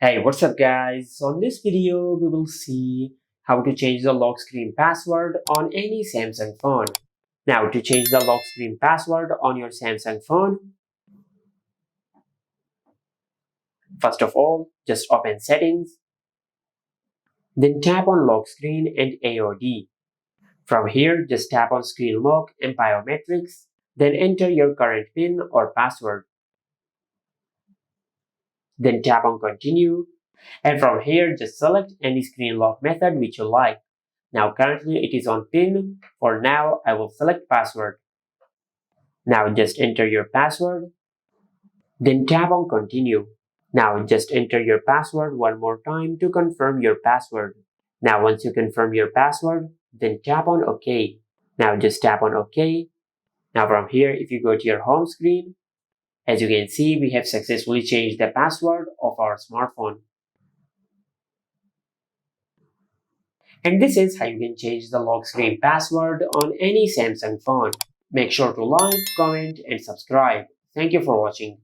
Hey, what's up guys? On this video, we will see how to change the lock screen password on any Samsung phone. Now, to change the lock screen password on your Samsung phone, first of all, just open settings, then tap on lock screen and AOD. From here, just tap on screen lock and biometrics, then enter your current PIN or password. Then tap on continue, and from here, just select any screen lock method which you like. Now currently it is on PIN. For now, I will select password. Now just enter your password. Then tap on continue. Now just enter your password one more time to confirm your password. Now once you confirm your password, then tap on OK. Now just tap on OK. Now from here, if you go to your home screen, as you can see, we have successfully changed the password of our smartphone. And this is how you can change the lock screen password on any Samsung phone. Make sure to like, comment, and subscribe. Thank you for watching.